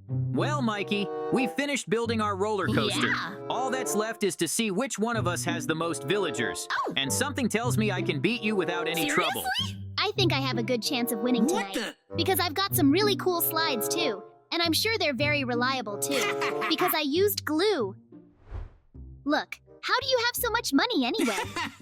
Well, Mikey, we've finished building our roller coaster. Yeah. All that's left is to see which one of us has the most villagers. Oh. And something tells me I can beat you without any trouble. I think I have a good chance of winning What tonight. Because I've got some really cool slides too. And I'm sure they're very reliable too. Because I used glue. Look, how do you have so much money anyway?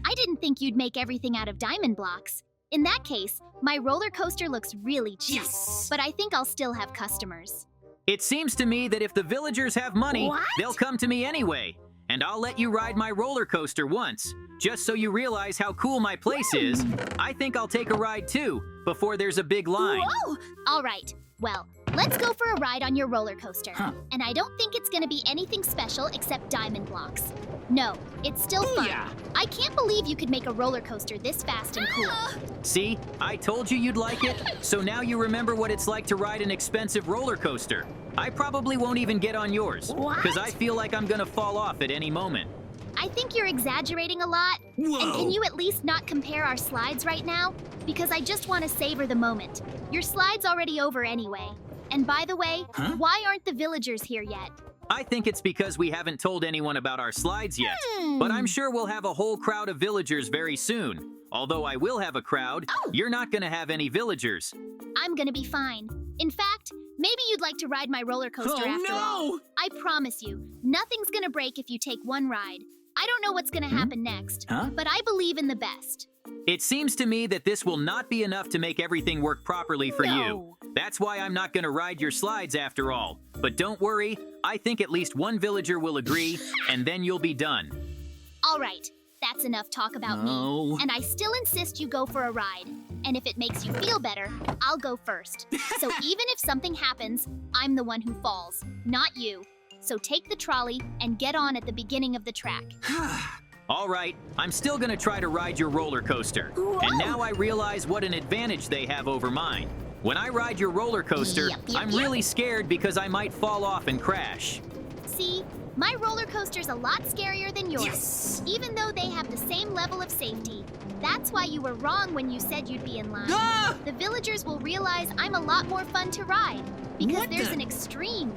I didn't think you'd make everything out of diamond blocks. In that case, my roller coaster looks really cheap. Yes. But I think I'll still have customers. It seems to me that if the villagers have money, What? they'll come to me anyway. And I'll let you ride my roller coaster once, just so you realize how cool my place is. I think I'll take a ride too, before there's a big line. Whoa! All right, well, let's go for a ride on your roller coaster. Huh. And I don't think it's gonna be anything special except diamond blocks. No, it's still fun. Yeah. I can't believe you could make a roller coaster this fast and cool. See, I told you you'd like it, so now you remember what it's like to ride an expensive roller coaster. I probably won't even get on yours, What? because I feel like I'm gonna fall off at any moment. I think you're exaggerating a lot. Whoa. And can you at least not compare our slides right now? Because I just want to savor the moment. Your slide's already over anyway. And by the way, Huh? why aren't the villagers here yet? I think it's because we haven't told anyone about our slides yet. But I'm sure we'll have a whole crowd of villagers very soon. Although I will have a crowd, you're not gonna have any villagers. I'm gonna be fine. In fact, maybe you'd like to ride my roller coaster after all. I promise you, nothing's gonna break if you take one ride. I don't know what's gonna happen next, Huh? but I believe in the best. It seems to me that this will not be enough to make everything work properly for you. No. That's why I'm not gonna ride your slides after all. But don't worry, I think at least one villager will agree, and then you'll be done. All right, that's enough talk about No. me. And I still insist you go for a ride. And if it makes you feel better, I'll go first. So even if something happens, I'm the one who falls, not you. So take the trolley and get on at the beginning of the track. All right, I'm still gonna try to ride your roller coaster. And now I realize what an advantage they have over mine. When I ride your roller coaster, Yep. I'm really scared because I might fall off and crash. See, my roller coaster's a lot scarier than yours. Yes. Even though they have the same level of safety. That's why you were wrong when you said you'd be in line. Ah! The villagers will realize I'm a lot more fun to ride. Because What there's the- an extreme.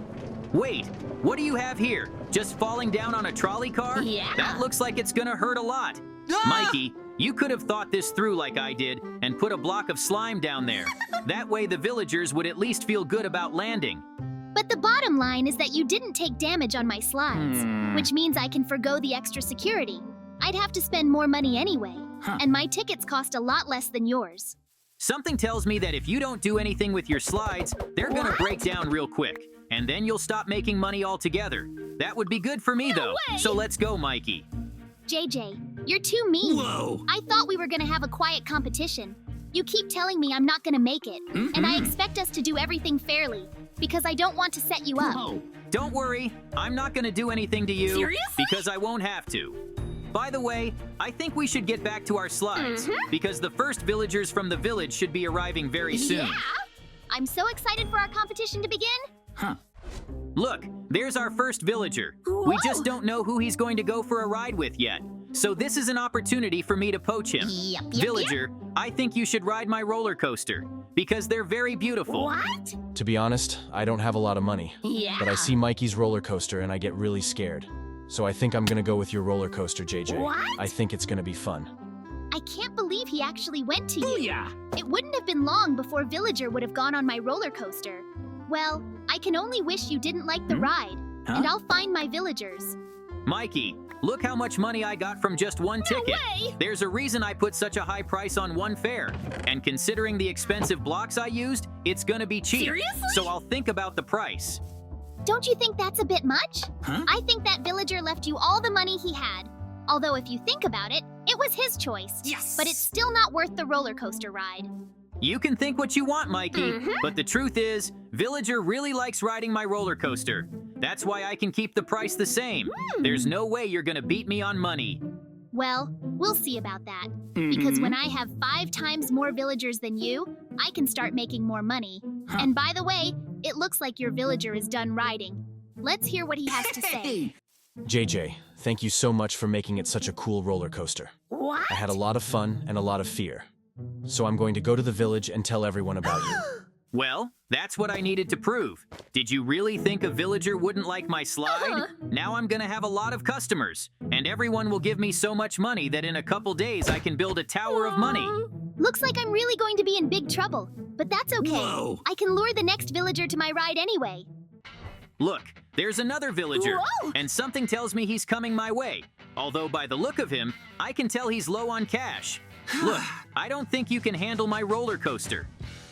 Wait, what do you have here? Just falling down on a trolley car? Yeah. That looks like it's gonna hurt a lot. Ah! Mikey, you could have thought this through like I did and put a block of slime down there. That way the villagers would at least feel good about landing. But the bottom line is that you didn't take damage on my slides, Hmm. which means I can forgo the extra security. I'd have to spend more money anyway, Huh. and my tickets cost a lot less than yours. Something tells me that if you don't do anything with your slides, they're gonna What? break down real quick. And then you'll stop making money altogether. That would be good for me though. way! So let's go, Mikey. JJ, you're too mean. Whoa. I thought we were gonna have a quiet competition. You keep telling me I'm not gonna make it, and I expect us to do everything fairly, because I don't want to set you up. Whoa. Don't worry, I'm not gonna do anything to you Seriously? because I won't have to. By the way, I think we should get back to our slides because the first villagers from the village should be arriving very soon. Yeah? I'm so excited for our competition to begin. Huh. Look, there's our first villager. We just don't know who he's going to go for a ride with yet. So this is an opportunity for me to poach him. Yep, Villager, I think you should ride my roller coaster because they're very beautiful. What? To be honest, I don't have a lot of money, Yeah. but I see Mikey's roller coaster and I get really scared. So I think I'm gonna go with your roller coaster, JJ. What? I think it's gonna be fun. I can't believe he actually went to you. Oh, yeah. It wouldn't have been long before Villager would have gone on my roller coaster. Well, I can only wish you didn't like the ride, and I'll find my villagers. Mikey, look how much money I got from just one ticket. way! There's a reason I put such a high price on one fare. And considering the expensive blocks I used, it's gonna be cheap. Seriously? So I'll think about the price. Don't you think that's a bit much? Huh? I think that villager left you all the money he had. Although if you think about it, it was his choice. Yes. But it's still not worth the roller coaster ride. You can think what you want, Mikey, but the truth is, Villager really likes riding my roller coaster. That's why I can keep the price the same. There's no way you're gonna beat me on money. Well, we'll see about that. Because when I have 5 times more villagers than you, I can start making more money. And by the way, it looks like your villager is done riding. Let's hear what he has to say. Hey. JJ, thank you so much for making it such a cool roller coaster. What? I had a lot of fun and a lot of fear. So I'm going to go to the village and tell everyone about you. Well, that's what I needed to prove. Did you really think a villager wouldn't like my slide? Now I'm gonna have a lot of customers, and everyone will give me so much money that in a couple days I can build a tower of money. Looks like I'm really going to be in big trouble, but that's okay. Whoa. I can lure the next villager to my ride anyway. Look, there's another villager, Whoa! and something tells me he's coming my way. Although by the look of him, I can tell he's low on cash. Look, I don't think you can handle my roller coaster.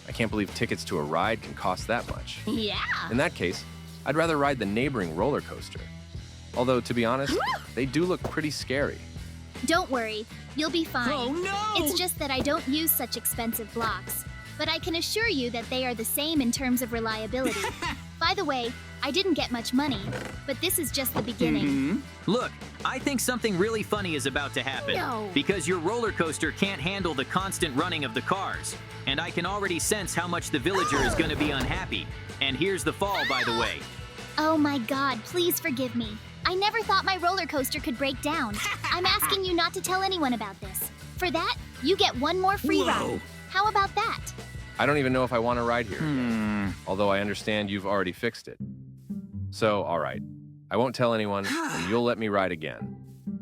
I can't believe tickets to a ride can cost that much. Yeah. In that case, I'd rather ride the neighboring roller coaster. Although, to be honest, they do look pretty scary. Don't worry, you'll be fine. Oh no! It's just that I don't use such expensive blocks. But I can assure you that they are the same in terms of reliability. By the way, I didn't get much money, but this is just the beginning. Look, I think something really funny is about to happen. No. Because your roller coaster can't handle the constant running of the cars. And I can already sense how much the villager is gonna be unhappy. And here's the fall, by the way. Oh my god, please forgive me. I never thought my roller coaster could break down. I'm asking you not to tell anyone about this. For that, you get one more free Whoa. ride. How about that? I don't even know if I want to ride here. Although I understand you've already fixed it. So, all right. I won't tell anyone, and you'll let me ride again.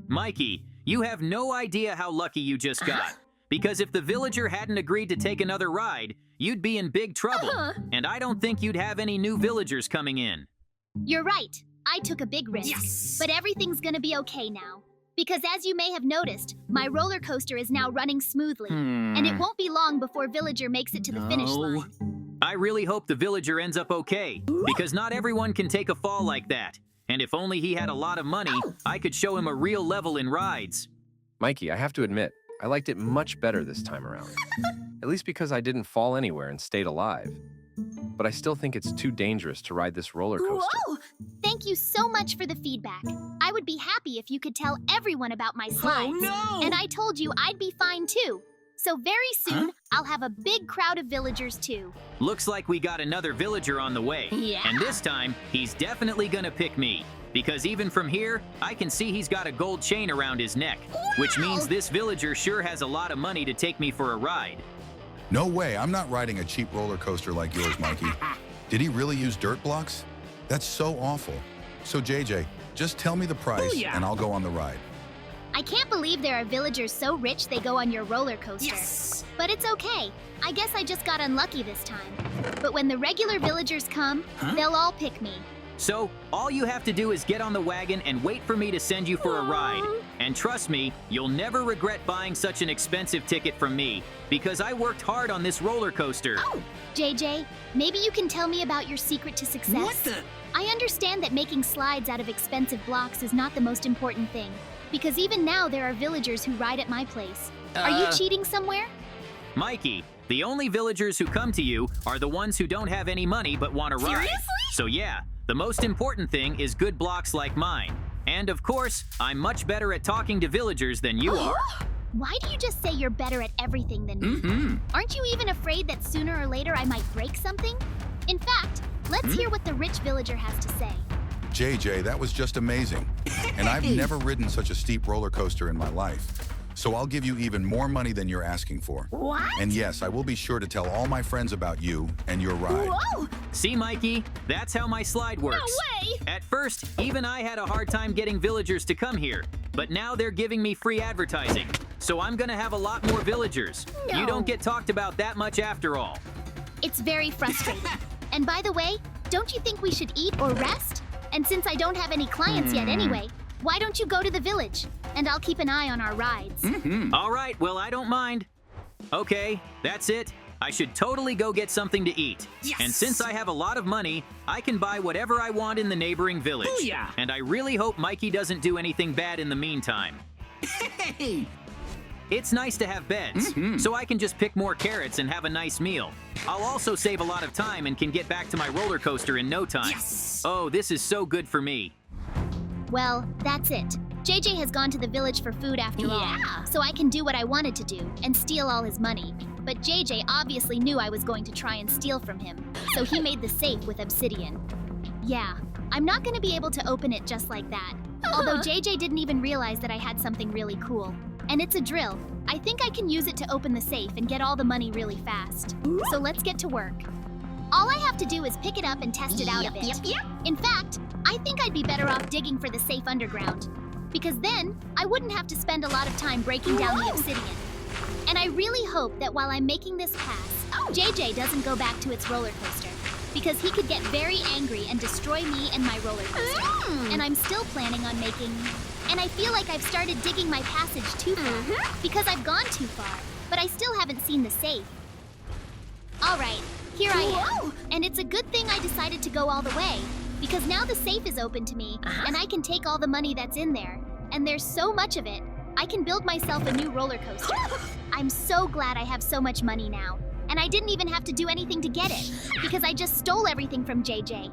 Mikey, you have no idea how lucky you just got. Because if the villager hadn't agreed to take another ride, you'd be in big trouble. And I don't think you'd have any new villagers coming in. You're right. I took a big risk. Yes! But everything's gonna be okay now. Because as you may have noticed, my roller coaster is now running smoothly. And it won't be long before Villager makes it to the finish line. I really hope the villager ends up okay, because not everyone can take a fall like that. And if only he had a lot of money, I could show him a real level in rides. Mikey, I have to admit, I liked it much better this time around. At least because I didn't fall anywhere and stayed alive. But I still think it's too dangerous to ride this roller coaster. Whoa! Thank you so much for the feedback. I would be happy if you could tell everyone about my slides. Oh no! And I told you I'd be fine too. So very soon, I'll have a big crowd of villagers too. Looks like we got another villager on the way. Yeah. And this time, he's definitely gonna pick me. Because even from here, I can see he's got a gold chain around his neck. Which means this villager sure has a lot of money to take me for a ride. No way, I'm not riding a cheap roller coaster like yours, Mikey. Did he really use dirt blocks? That's so awful. So JJ, just tell me the price Booyah. and I'll go on the ride. I can't believe there are villagers so rich they go on your roller coaster. Yes! But it's okay. I guess I just got unlucky this time. But when the regular villagers come, they'll all pick me. So, all you have to do is get on the wagon and wait for me to send you for a ride. And trust me, you'll never regret buying such an expensive ticket from me, because I worked hard on this roller coaster. JJ, maybe you can tell me about your secret to success. What the? I understand that making slides out of expensive blocks is not the most important thing, because even now there are villagers who ride at my place. Are you cheating somewhere? Mikey, the only villagers who come to you are the ones who don't have any money but want to ride. Seriously? So yeah, the most important thing is good blocks like mine. And of course, I'm much better at talking to villagers than you are. Why do you just say you're better at everything than me? Aren't you even afraid that sooner or later I might break something? In fact, let's hear what the rich villager has to say. JJ, that was just amazing. And I've never ridden such a steep roller coaster in my life. So I'll give you even more money than you're asking for. What? And yes, I will be sure to tell all my friends about you and your ride. Whoa! See, Mikey, that's how my slide works. No way! At first, even I had a hard time getting villagers to come here, but now they're giving me free advertising. So I'm gonna have a lot more villagers. No. You don't get talked about that much after all. It's very frustrating. And by the way, don't you think we should eat or rest? And since I don't have any clients yet anyway, why don't you go to the village? And I'll keep an eye on our rides. All right, well, I don't mind. Okay, that's it. I should totally go get something to eat. Yes! And since I have a lot of money, I can buy whatever I want in the neighboring village. Booyah! And I really hope Mikey doesn't do anything bad in the meantime. Hey! It's nice to have beds, so I can just pick more carrots and have a nice meal. I'll also save a lot of time and can get back to my roller coaster in no time. Yes! Oh, this is so good for me. Well, that's it. JJ has gone to the village for food after all, so I can do what I wanted to do and steal all his money. But JJ obviously knew I was going to try and steal from him, so he made the safe with obsidian. Yeah, I'm not going to be able to open it just like that. Although JJ didn't even realize that I had something really cool. And it's a drill. I think I can use it to open the safe and get all the money really fast. So let's get to work. All I have to do is pick it up and test it out a bit. In fact, I think I'd be better off digging for the safe underground, because then I wouldn't have to spend a lot of time breaking down the obsidian. And I really hope that while I'm making this pass, JJ doesn't go back to its roller coaster, because he could get very angry and destroy me and my roller coaster. And I'm still planning on making... And I feel like I've started digging my passage too far, because I've gone too far, but I still haven't seen the safe. All right, here I am. And it's a good thing I decided to go all the way, because now the safe is open to me, and I can take all the money that's in there. And there's so much of it, I can build myself a new roller coaster. I'm so glad I have so much money now. And I didn't even have to do anything to get it, because I just stole everything from JJ.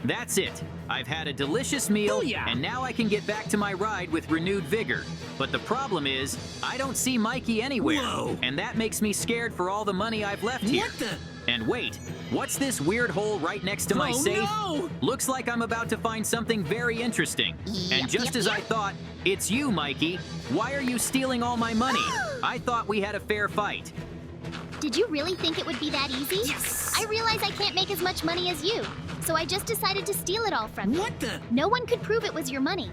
That's it. I've had a delicious meal, and now I can get back to my ride with renewed vigor. But the problem is, I don't see Mikey anywhere. Whoa. And that makes me scared for all the money I've left here. What the? And wait, what's this weird hole right next to my safe? No! Looks like I'm about to find something very interesting. And just as I thought, it's you, Mikey. Why are you stealing all my money? I thought we had a fair fight. Did you really think it would be that easy? Yes! I realize I can't make as much money as you, so I just decided to steal it all from you. What the? No one could prove it was your money.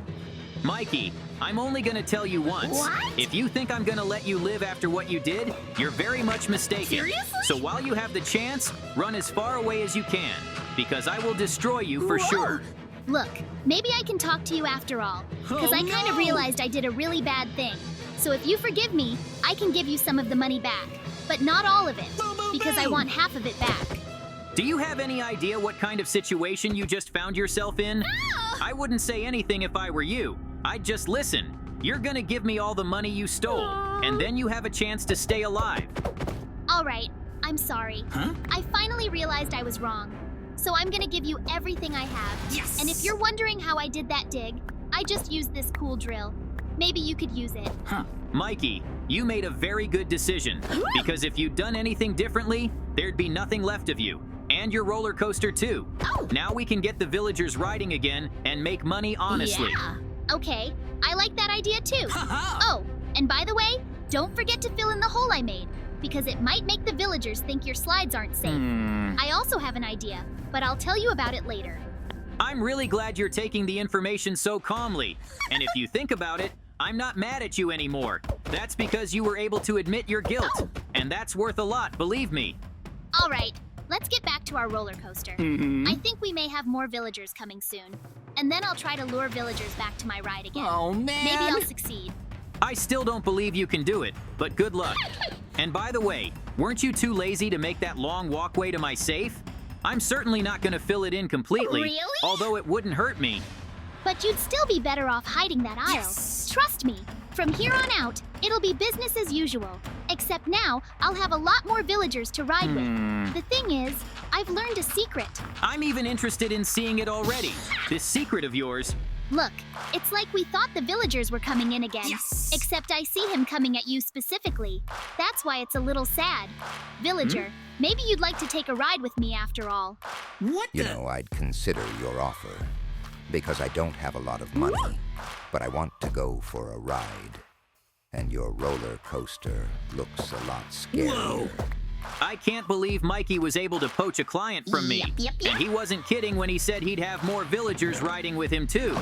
Mikey, I'm only gonna tell you once. What? If you think I'm gonna let you live after what you did, you're very much mistaken. Seriously? So while you have the chance, run as far away as you can, because I will destroy you for sure. Look, maybe I can talk to you after all, because Oh, I kind of no! realized I did a really bad thing. So if you forgive me, I can give you some of the money back, but not all of it, Boom, boom, because I boom. want half of it back. Do you have any idea what kind of situation you just found yourself in? I wouldn't say anything if I were you. I'd just listen. You're gonna give me all the money you stole, and then you have a chance to stay alive. All right, I'm sorry. Huh? I finally realized I was wrong. So I'm gonna give you everything I have. Yes! And if you're wondering how I did that dig, I just used this cool drill. Maybe you could use it. Huh. Mikey, you made a very good decision, because if you'd done anything differently, there'd be nothing left of you. And your roller coaster too. Now we can get the villagers riding again and make money honestly. Yeah. Okay, I like that idea too. Ha-ha! Oh, and by the way, don't forget to fill in the hole I made, because it might make the villagers think your slides aren't safe. I also have an idea, but I'll tell you about it later. I'm really glad you're taking the information so calmly. And if you think about it, I'm not mad at you anymore. That's because you were able to admit your guilt. And that's worth a lot, believe me. All right, let's get back to our roller coaster. I think we may have more villagers coming soon. And then I'll try to lure villagers back to my ride again. Oh, man! Maybe I'll succeed. I still don't believe you can do it, but good luck. And by the way, weren't you too lazy to make that long walkway to my safe? I'm certainly not going to fill it in completely, Really? although it wouldn't hurt me. But you'd still be better off hiding that aisle. Yes. Trust me, from here on out, it'll be business as usual. Except now, I'll have a lot more villagers to ride with. The thing is, I've learned a secret. I'm even interested in seeing it already. This secret of yours. Look, it's like we thought the villagers were coming in again. Yes. Except I see him coming at you specifically. That's why it's a little sad. Villager, maybe you'd like to take a ride with me after all. What You the? know, I'd consider your offer, because I don't have a lot of money, but I want to go for a ride. And your roller coaster looks a lot scarier. Whoa. I can't believe Mikey was able to poach a client from me. Yep. And he wasn't kidding when he said he'd have more villagers riding with him too.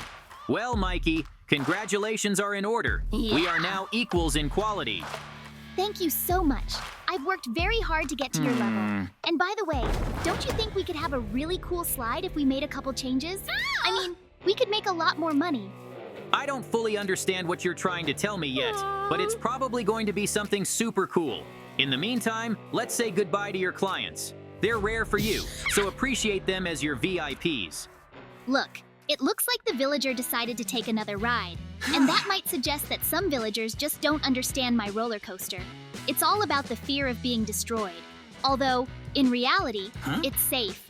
Well, Mikey, congratulations are in order. We are now equals in quality. Thank you so much. I've worked very hard to get to your level. And by the way, don't you think we could have a really cool slide if we made a couple changes? I mean, we could make a lot more money. I don't fully understand what you're trying to tell me yet, but it's probably going to be something super cool. In the meantime, let's say goodbye to your clients. They're rare for you, so appreciate them as your VIPs. Look, it looks like the villager decided to take another ride. And that might suggest that some villagers just don't understand my roller coaster. It's all about the fear of being destroyed. Although, in reality, it's safe.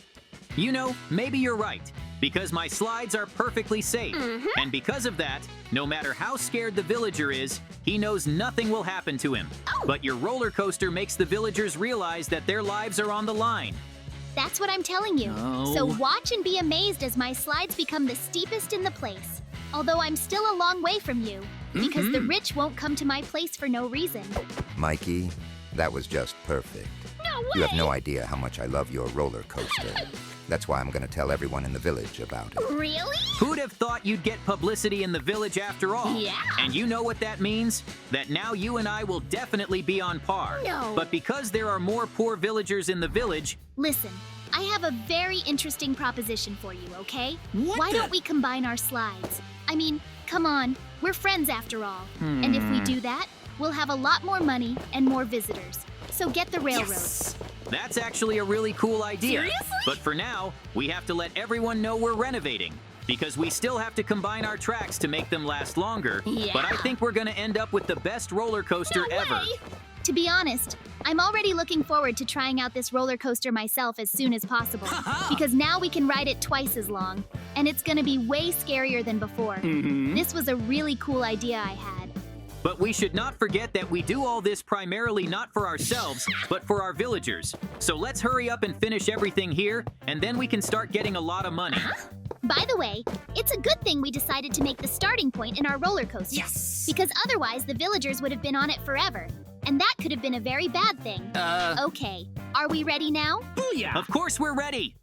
You know, maybe you're right, because my slides are perfectly safe. And because of that, no matter how scared the villager is, he knows nothing will happen to him. But your roller coaster makes the villagers realize that their lives are on the line. That's what I'm telling you. No. So watch and be amazed as my slides become the steepest in the place. Although I'm still a long way from you, because the rich won't come to my place for no reason. Mikey, that was just perfect. No! You have no idea how much I love your roller coaster. That's why I'm gonna tell everyone in the village about it. Really? Who'd have thought you'd get publicity in the village after all? Yeah. And you know what that means? That now you and I will definitely be on par. No. But because there are more poor villagers in the village, Listen, I have a very interesting proposition for you, okay? Why don't we combine our slides? I mean, come on, we're friends after all. And if we do that, we'll have a lot more money and more visitors. So get the railroad. that's actually a really cool idea. Seriously? But for now, we have to let everyone know we're renovating. Because we still have to combine our tracks to make them last longer. Yeah. But I think we're gonna end up with the best roller coaster ever. To be honest, I'm already looking forward to trying out this roller coaster myself as soon as possible. Because now we can ride it twice as long, and it's gonna be way scarier than before. This was a really cool idea I had. But we should not forget that we do all this primarily not for ourselves, but for our villagers. So let's hurry up and finish everything here, and then we can start getting a lot of money. By the way, it's a good thing we decided to make the starting point in our roller coaster. Yes. Because otherwise the villagers would have been on it forever. And that could have been a very bad thing. Okay, are we ready now? Booyah. Of course we're ready!